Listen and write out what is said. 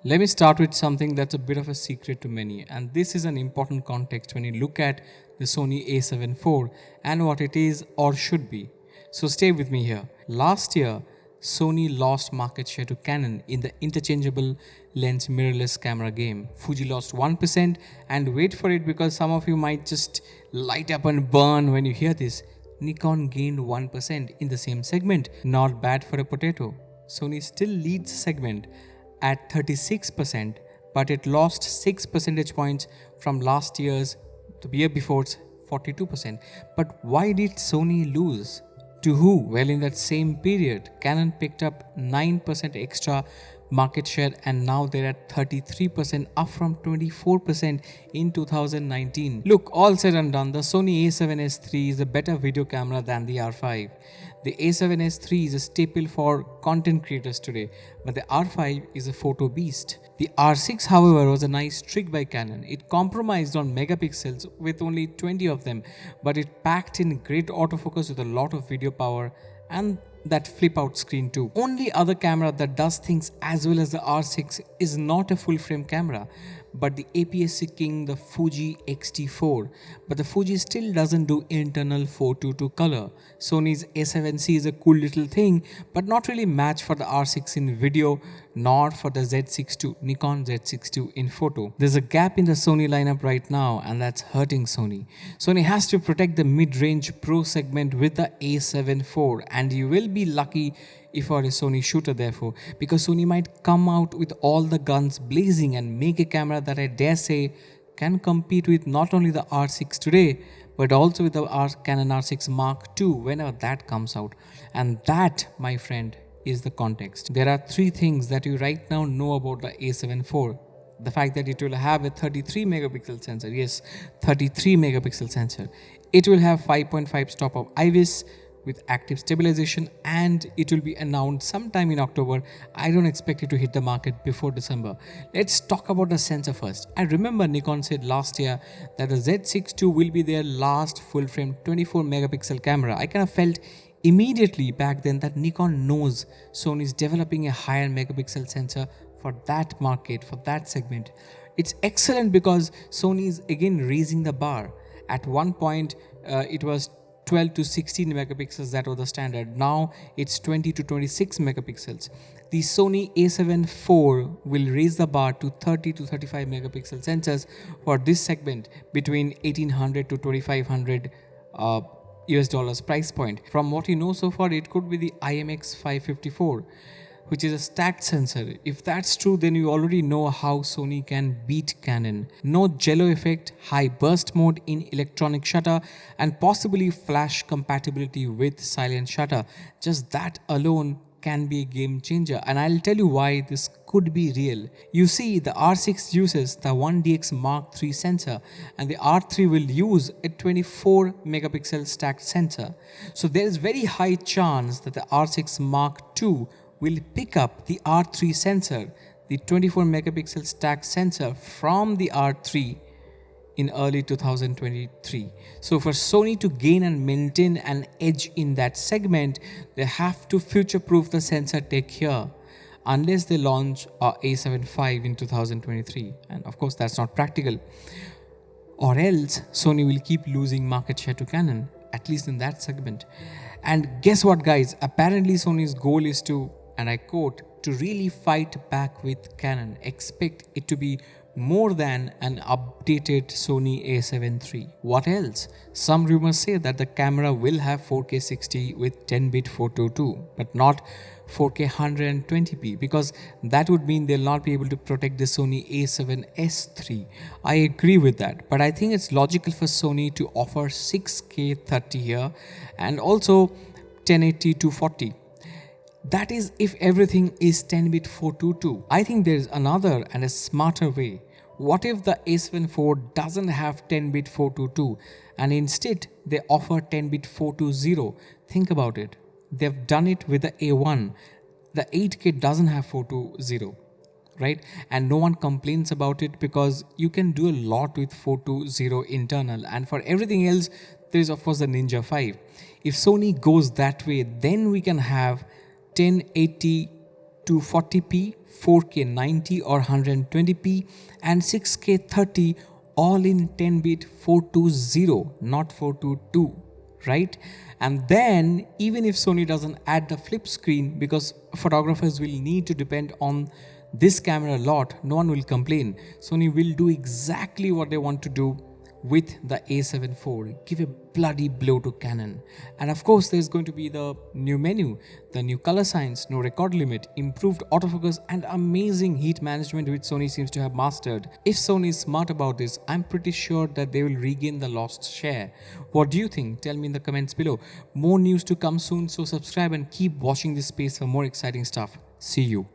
Let me start with something that's a bit of a secret to many, and this is an important context when you look at the Sony a7 IV and what it is or should be. So stay with me here. Last year, Sony lost market share to Canon in the interchangeable lens mirrorless camera game. Fuji lost 1%, and wait for it because some of you might just light up and burn when you hear this. Nikon gained 1% in the same segment. Not bad for a potato. Sony still leads the segment at 36%, but it lost 6 percentage points from last year's, the year before's 42%. But why did Sony lose? To who? Well, in that same period, Canon picked up 9% extra market share and now they're at 33%, up from 24% in 2019. Look, all said and done, the Sony a7S III is a better video camera than the R5. The a7S III is a staple for content creators today, but the R5 is a photo beast. The R6, however, was a nice trick by Canon. It compromised on megapixels with only 20 of them, but it packed in great autofocus with a lot of video power and that flip out screen too. Only other camera that does things as well as the R6 is not a full frame camera, but the APS-C king, the Fuji X-T4. But the Fuji still doesn't do internal 422 color. Sony's A7C is a cool little thing, but not really match for the R6 in video, nor for the Z6 II, Nikon Z6 II in photo. There's a gap in the Sony lineup right now, and that's hurting Sony. Sony has to protect the mid-range pro segment with the a7 IV, and you will be lucky if you are a Sony shooter therefore, because Sony might come out with all the guns blazing and make a camera that I dare say can compete with not only the R6 today, but also with the Canon R6 Mark II whenever that comes out. And that, my friend, is the context. There are three things that you right now know about the a7 IV. The fact that it will have a 33 megapixel sensor, yes, 33 megapixel sensor. It will have 5.5 stop of IBIS with active stabilization, and it will be announced sometime in October. I don't expect it to hit the market before December. Let's talk about the sensor first. I remember Nikon said last year that the Z6 II will be their last full frame 24 megapixel camera. I kind of felt immediately back then that Nikon knows Sony is developing a higher megapixel sensor for that market, for that segment. It's excellent because Sony is again raising the bar. At one point, it was 12 to 16 megapixels, that was the standard. Now it's 20 to 26 megapixels. The Sony a7 IV will raise the bar to 30 to 35 megapixel sensors for this segment between 1800 to 2500 US dollars price point. From what you know so far, it could be the IMX 554, which is a stacked sensor. If that's true, then you already know how Sony can beat Canon. No jello effect, high burst mode in electronic shutter, and possibly flash compatibility with silent shutter. Just that alone can be a game changer, and I'll tell you why this could be real. You see, the R6 uses the 1DX Mark III sensor, and the R3 will use a 24 megapixel stacked sensor. So there is very high chance that the R6 Mark II will pick up the R3 sensor, the 24 megapixel stacked sensor from the R3 in early 2023. So for Sony to gain and maintain an edge in that segment, they have to future-proof the sensor tech here, unless they launch a a7 V in 2023. And of course, that's not practical. Or else, Sony will keep losing market share to Canon, at least in that segment. And guess what, guys? Apparently, Sony's goal is to, and I quote, to really fight back with Canon. Expect it to be more than an updated Sony a7 III. What else? Some rumors say that the camera will have 4K 60 with 10-bit photo too, but not 4K 120p, because that would mean they'll not be able to protect the Sony a7S III. I agree with that, but I think it's logical for Sony to offer 6K 30 here and also 1080 to 40. That is if everything is 10-bit 422. I think there is another and a smarter way. What if the a7 IV doesn't have 10-bit 422 and instead they offer 10-bit 420? Think about it. They've done it with the A1. The 8K doesn't have 420, right? And no one complains about it because you can do a lot with 420 internal, and for everything else there is of course the Ninja 5. If Sony goes that way, then we can have 1080 to 40p 4K 90 or 120p, and 6K 30, all in 10-bit 420, not 422, right? And then even if Sony doesn't add the flip screen, because photographers will need to depend on this camera a lot, no one will complain. Sony will do exactly what they want to do with the A7 IV, give a bloody blow to Canon. And of course, there's going to be the new menu, the new color science, no record limit, improved autofocus, and amazing heat management, which Sony seems to have mastered. If Sony is smart about this, I'm pretty sure that they will regain the lost share. What do you think? Tell me in the comments below. More news to come soon, so subscribe and keep watching this space for more exciting stuff. See you.